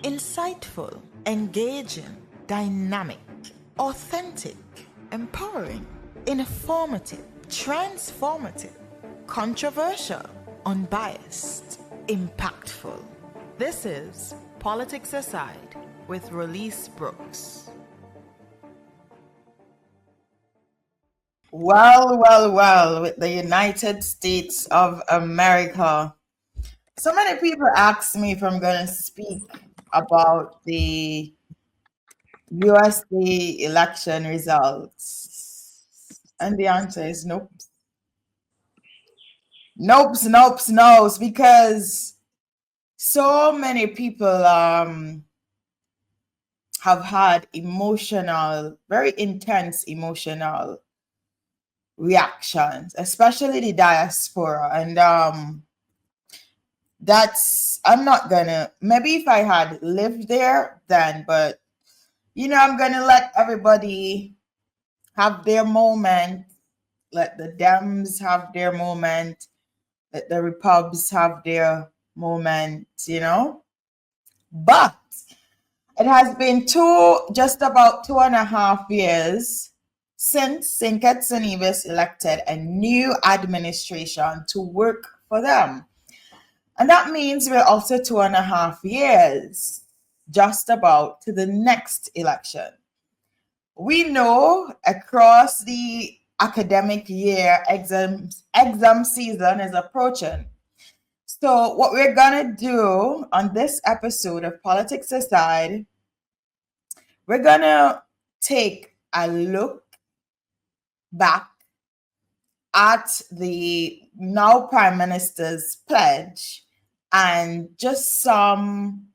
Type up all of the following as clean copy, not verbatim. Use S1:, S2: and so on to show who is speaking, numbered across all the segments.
S1: Insightful, engaging, dynamic, authentic, empowering, informative, transformative, controversial, unbiased, impactful. This is Politics Aside with Release Brooks. Well, with the United States of America. So many people ask me if I'm going to speak about the USA election results. And the answer is nope. Nope, because so many people have had very intense emotional reactions, especially the diaspora. And I'm not gonna, maybe if I had lived there then, but I'm gonna let everybody have their moment. Let the Dems have their moment. Let the Repubs have their moment, But it has been just about 2.5 years since Terrance and Nevis elected a new administration to work for them. And that means we're also 2.5 years just about to the next election. We know across the academic year, exam season is approaching. So what we're going to do on this episode of Politics Aside, we're going to take a look back at the now Prime Minister's pledge and just some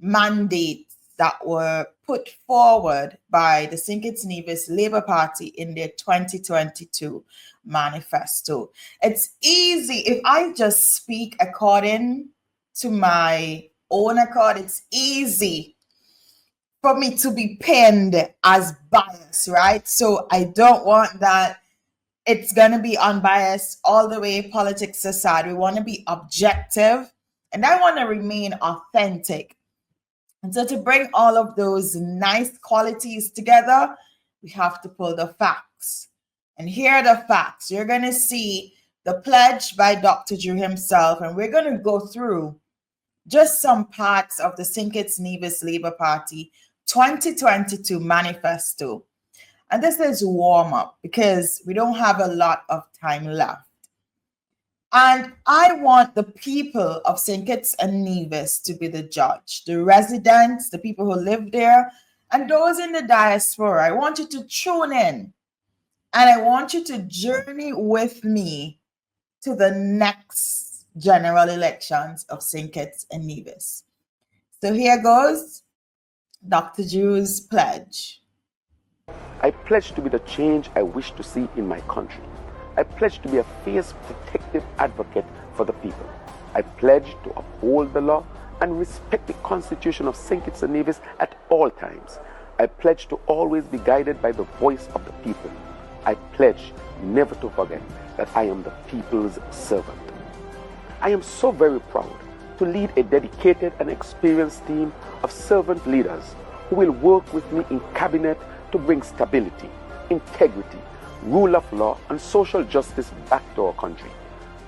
S1: mandates that were put forward by the Terrance Nevis Labour Party in their 2022 manifesto. It's easy if I just speak according to my own accord. It's easy for me to be pinned as biased, right? So I don't want that. It's going to be unbiased all the way. Politics aside, we want to be objective, and I want to remain authentic. And so to bring all of those nice qualities together, we have to pull the facts. And here are the facts. You're going to see the pledge by Dr. Drew himself, and we're going to go through just some parts of the Terrance Nevis Labour Party 2022 manifesto. And this is warm up because we don't have a lot of time left. And I want the people of Terrance and Nevis to be the judge, the residents, the people who live there, and those in the diaspora. I want you to tune in, and I want you to journey with me to the next general elections of Terrance and Nevis. So here goes Dr. Drew's pledge.
S2: I pledge to be the change I wish to see in my country. I pledge to be a fierce protective advocate for the people. I pledge to uphold the law and respect the Constitution of Terrance and Nevis at all times. I pledge to always be guided by the voice of the people. I pledge never to forget that I am the people's servant. I am so very proud to lead a dedicated and experienced team of servant leaders who will work with me in cabinet to bring stability, integrity, rule of law, and social justice back to our country.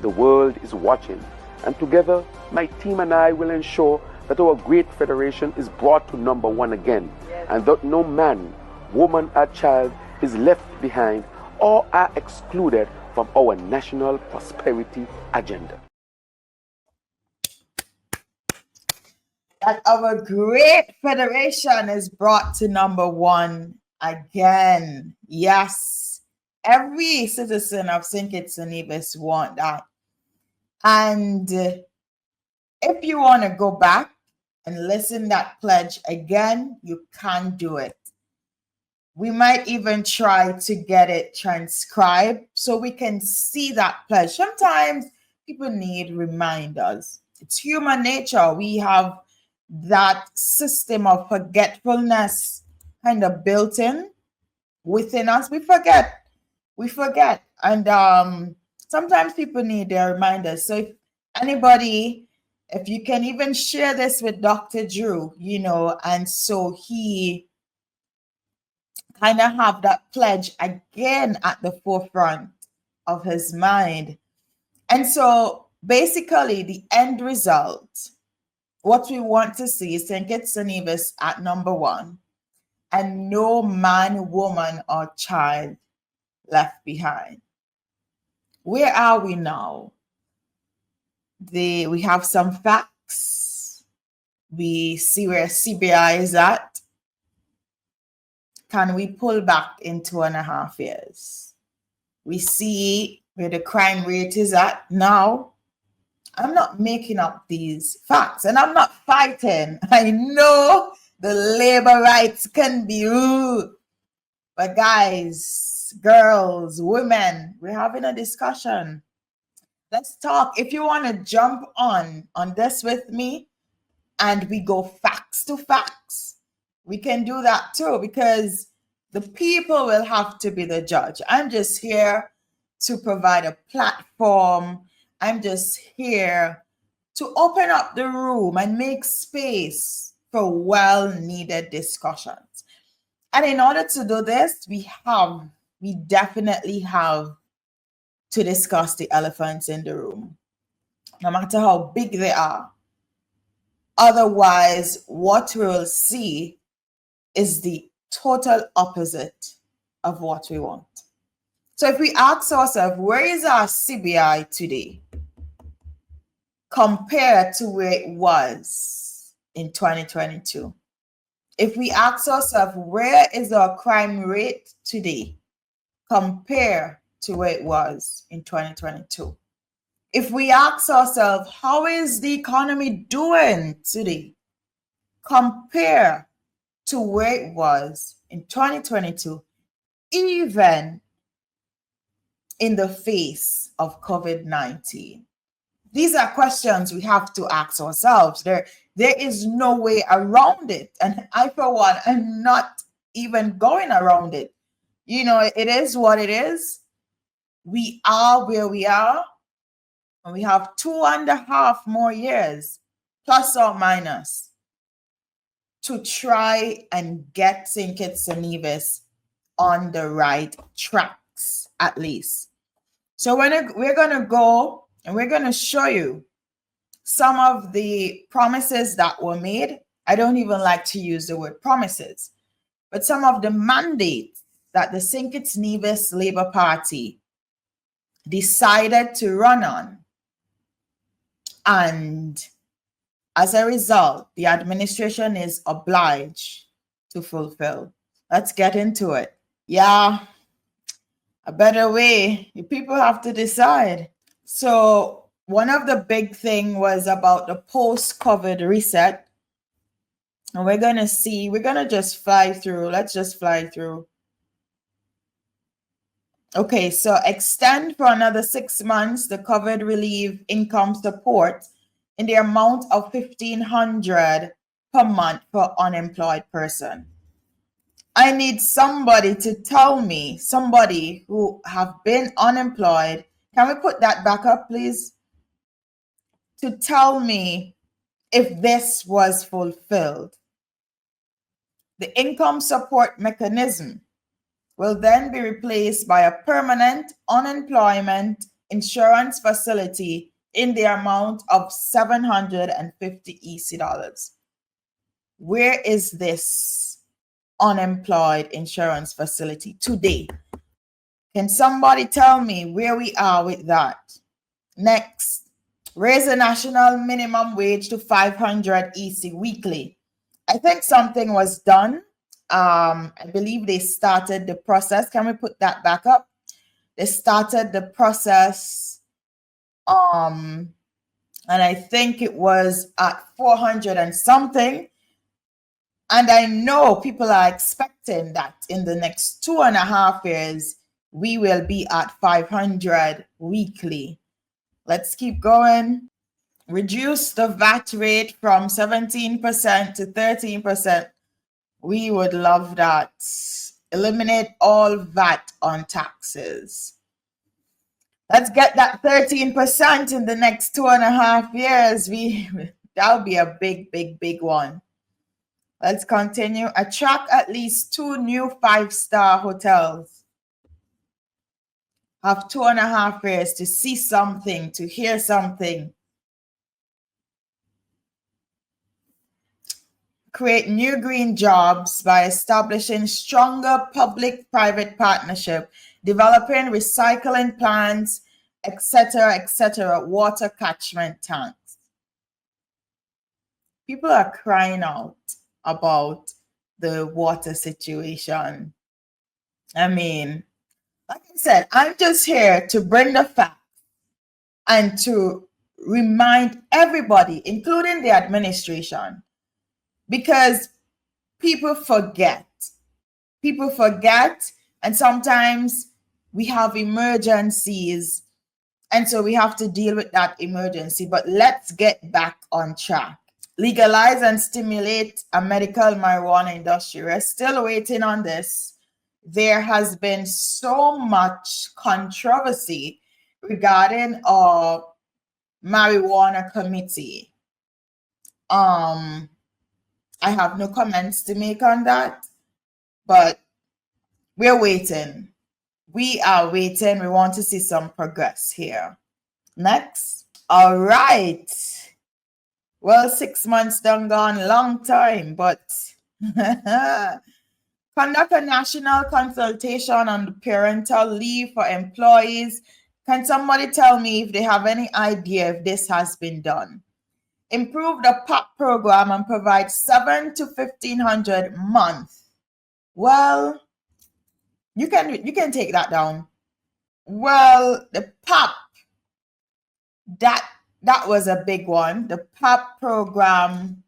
S2: The world is watching, and together, my team and I will ensure that our great federation is brought to number one again, and that no man, woman, or child is left behind or are excluded from our national prosperity agenda.
S1: That our great federation is brought to number one again. Yes. Every citizen of Terrance and Nevis want that. And if you want to go back and listen that pledge again, you can do it. We might even try to get it transcribed so we can see that pledge. Sometimes people need reminders. It's human nature. We have that system of forgetfulness kind of built in within us. We forget. And sometimes people need their reminders. So if anybody If you can even share this with Dr. Drew, and so he kind of have that pledge again at the forefront of his mind. And so basically the end result, what we want to see is St. Kitts and Nevis at number 1, and no man, woman, or child left behind. Where are we now? We have some facts. We see where CBI is at. Can we pull back in 2.5 years? We see where the crime rate is at now. I'm not making up these facts, and I'm not fighting. I know the labor rights can be rude, but guys, girls, women, we're having a discussion. Let's talk. If you want to jump on this with me and we go facts to facts, we can do that too, because the people will have to be the judge. I'm just here to provide a platform. I'm just here to open up the room and make space for well-needed discussions. And in order to do this, we definitely have to discuss the elephants in the room, no matter how big they are. Otherwise, what we will see is the total opposite of what we want. So if we ask ourselves, where is our CBI today compared to where it was in 2022? If we ask ourselves, where is our crime rate today compared to where it was in 2022? If we ask ourselves, how is the economy doing today compared to where it was in 2022, even in the face of COVID-19? These are questions we have to ask ourselves. There is no way around it. And I, for one, am not even going around it. It is what it is. We are where we are. And we have 2.5 more years, plus or minus, to try and get St. Kitts and Nevis on the right tracks, at least. So we're going to go and we're going to show you some of the promises that were made. I don't even like to use the word promises, but some of the mandates that the St. Kitts Nevis Labour Party decided to run on. And as a result, the administration is obliged to fulfill. Let's get into it. Yeah, a better way. You people have to decide. So one of the big thing was about the post-COVID reset. And we're going to just fly through. Let's just fly through. Okay, so extend for another 6 months the COVID relief income support in the amount of $1,500 per month for unemployed person. I need somebody to tell me, somebody who have been unemployed. Can we put that back up, please? To tell me if this was fulfilled. The income support mechanism will then be replaced by a permanent unemployment insurance facility in the amount of $750 EC. Where is this unemployed insurance facility today? Can somebody tell me where we are with that? Next, raise the national minimum wage to 500 EC weekly. I think something was done. I believe they started the process. Can we put that back up? They started the process. And I think it was at 400 and something. And I know people are expecting that in the next 2.5 years, we will be at 500 weekly. Let's keep going. Reduce the VAT rate from 17% to 13%. We would love that. Eliminate all VAT on taxes. Let's get that 13% in the next 2.5 years. That'll be a big, big, big one. Let's continue. Attract at least 2 new 5-star hotels. Have 2.5 years to see something, to hear something. Create new green jobs by establishing stronger public-private partnership, developing recycling plants, etc., water catchment tanks. People are crying out about the water situation. I mean, like I said, I'm just here to bring the facts and to remind everybody, including the administration, because people forget. People forget, and sometimes we have emergencies, and so we have to deal with that emergency. But let's get back on track. Legalize and stimulate a medical marijuana industry. We're still waiting on this. There has been so much controversy regarding our marijuana committee. I have no comments to make on that, but we're waiting. We are waiting. We want to see some progress here. Next. All right. Well, 6 months done gone, long time, but conduct a national consultation on parental leave for employees. Can somebody tell me if they have any idea if this has been done? Improve the PAP program and provide $700 to $1,500 a month. Well, you can take that down. Well, the PAP, that was a big one. The PAP program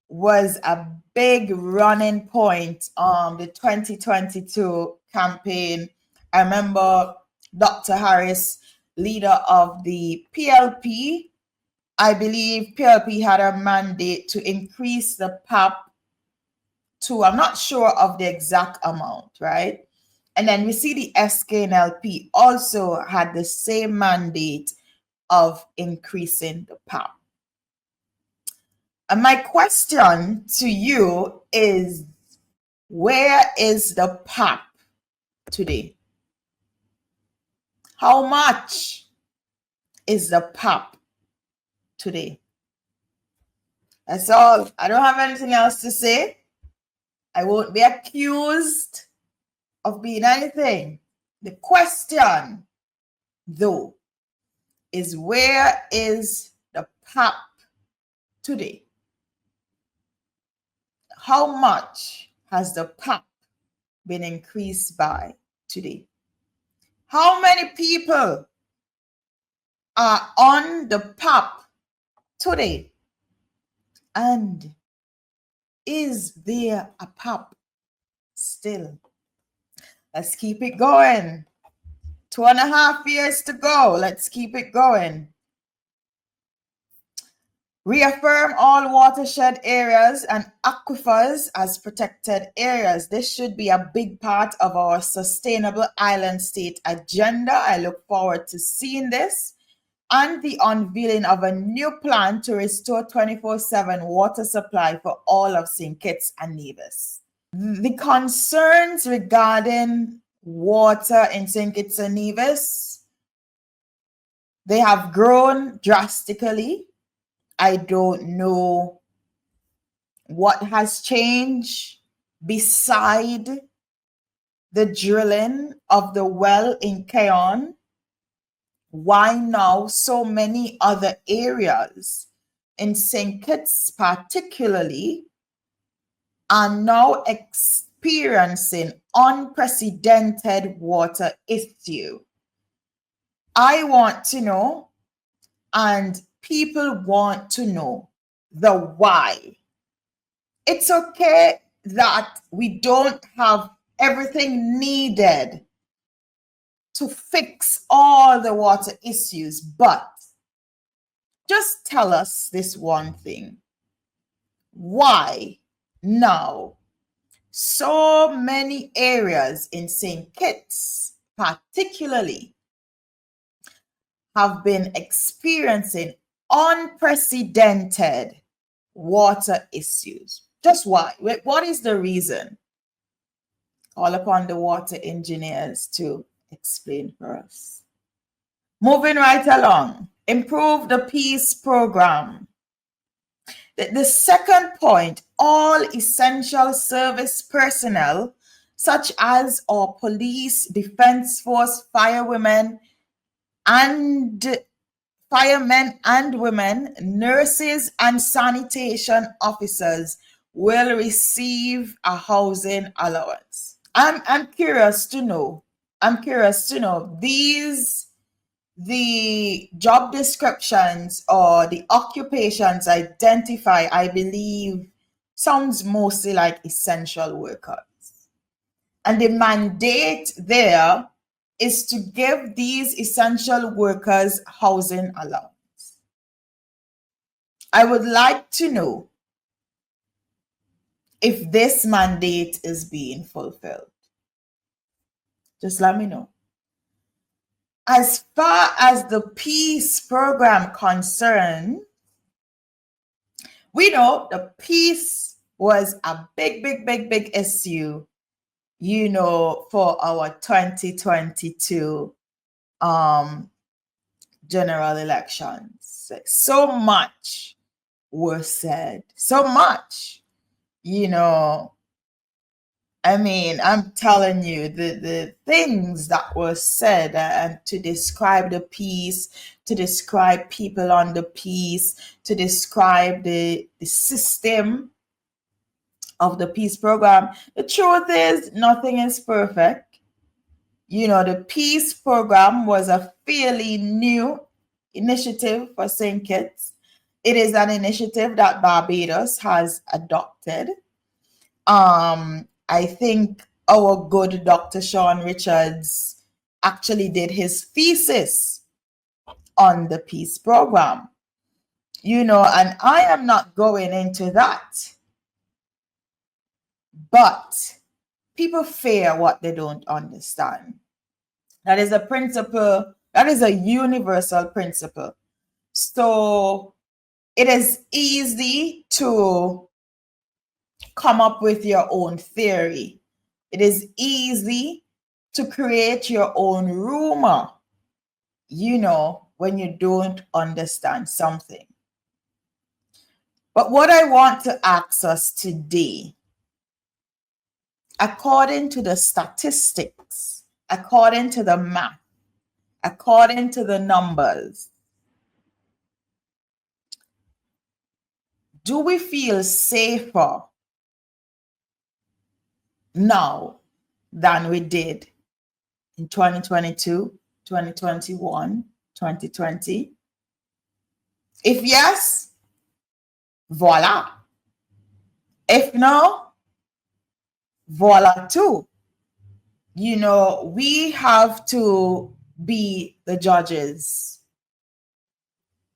S1: was a big running point the 2022 campaign. I remember Dr. Harris, leader of the PLP. I believe PLP had a mandate to increase the PAP to, I'm not sure of the exact amount, right? And then we see the SKNLP also had the same mandate of increasing the PAP. And my question to you is, where is the PAP today? How much is the PAP today? That's all. I don't have anything else to say. I won't be accused of being anything. The question, though, is where is the PAP today? How much has the PAP been increased by today? How many people are on the PAP today? And is there a PAP still? Let's keep it going. 2.5 years to go. Let's keep it going. Reaffirm all watershed areas and aquifers as protected areas. This should be a big part of our sustainable island state agenda. I look forward to seeing this and the unveiling of a new plan to restore 24/7 water supply for all of St. Kitts and Nevis. The concerns regarding water in St. Kitts and Nevis, they have grown drastically. I don't know what has changed beside the drilling of the well in Keon. Why now so many other areas in St. Kitts particularly are now experiencing unprecedented water issue? I want to know, and people want to know the why. It's okay that we don't have everything needed to fix all the water issues, but just tell us this one thing. Why now so many areas in St. Kitts particularly have been experiencing unprecedented water issues. Just why? What is the reason? Call upon the water engineers to explain for us. Moving right along, improve the peace program. The second point, all essential service personnel, such as our police, defense force, firemen and women, nurses and sanitation officers will receive a housing allowance. I'm curious to know. The job descriptions or the occupations identify, I believe, sounds mostly like essential workers. And the mandate there is to give these essential workers housing allowance. I would like to know if this mandate is being fulfilled. Just let me know. As far as the peace program concerned, we know the peace was a big issue, for our 2022 general elections. So much was said, so much, I'm telling you, the things that were said and to describe the peace, to describe people on the peace, to describe the system of the peace program. The truth is, nothing is perfect. The peace program was a fairly new initiative for St. Kitts. It is an initiative that Barbados has adopted. I think our good Dr. Sean Richards actually did his thesis on the peace program, and I am not going into that. But people fear what they don't understand. That is a principle, that is a universal principle. So it is easy to come up with your own theory. It is easy to create your own rumor, when you don't understand something. But what I want to ask us today, according to the statistics, according to the math, according to the numbers, do we feel safer now than we did in 2022, 2021, 2020? If yes, voila. If no, voila too. We have to be the judges.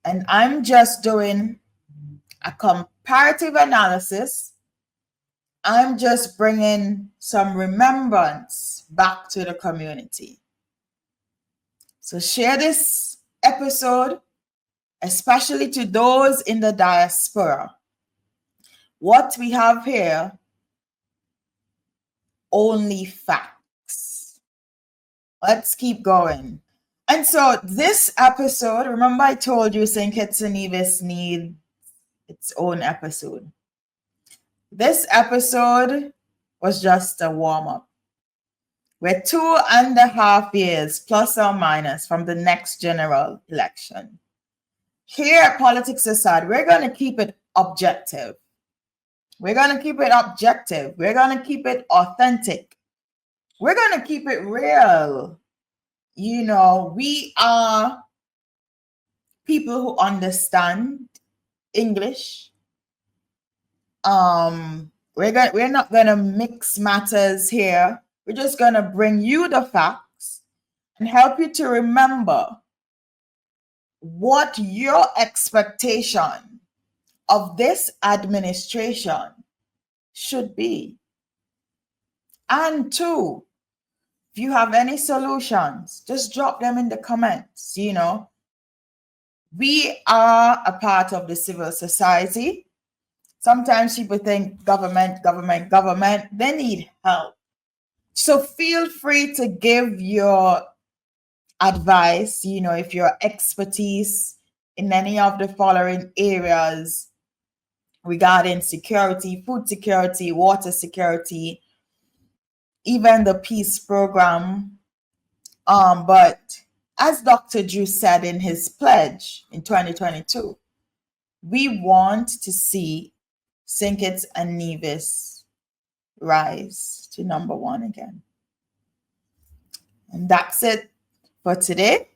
S1: And I'm just doing a comparative analysis. I'm just bringing some remembrance back to the community. So share this episode, especially to those in the diaspora. What we have here, only facts. Let's keep going. And so this episode, remember I told you St. Kitts and Nevis need its own episode. This episode was just a warm-up. We're 2.5 years, plus or minus, from the next general election. Here at Politics Aside, we're going to keep it objective. We're going to keep it objective. We're going to keep it authentic. We're going to keep it real. We are people who understand English. We're not going to mix matters here. We're just going to bring you the facts and help you to remember what your expectation of this administration should be. And two, if you have any solutions, just drop them in the comments. We are a part of the civil society. Sometimes people think government. They need help. So feel free to give your advice, if your expertise in any of the following areas regarding security, food security, water security, even the peace program. But as Dr. Drew said in his pledge in 2022, we want to see St. Kitts and Nevis rise to number one again. And that's it for today.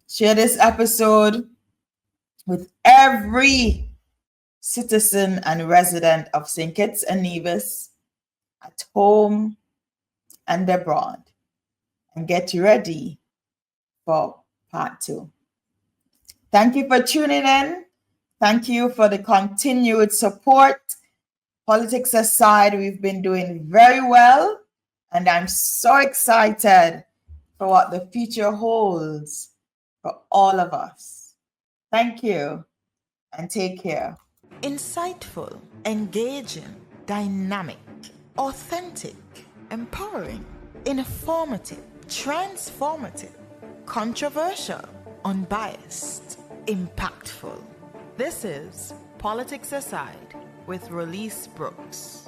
S1: Share this episode with every citizen and resident of St. Kitts and Nevis at home and abroad. And get ready for part 2. Thank you for tuning in. Thank you for the continued support. Politics aside, we've been doing very well, and I'm so excited for what the future holds for all of us. Thank you, and take care.
S3: Insightful, engaging, dynamic, authentic, empowering, informative, transformative, controversial, unbiased, impactful. This is Politics Aside with Release Brooks.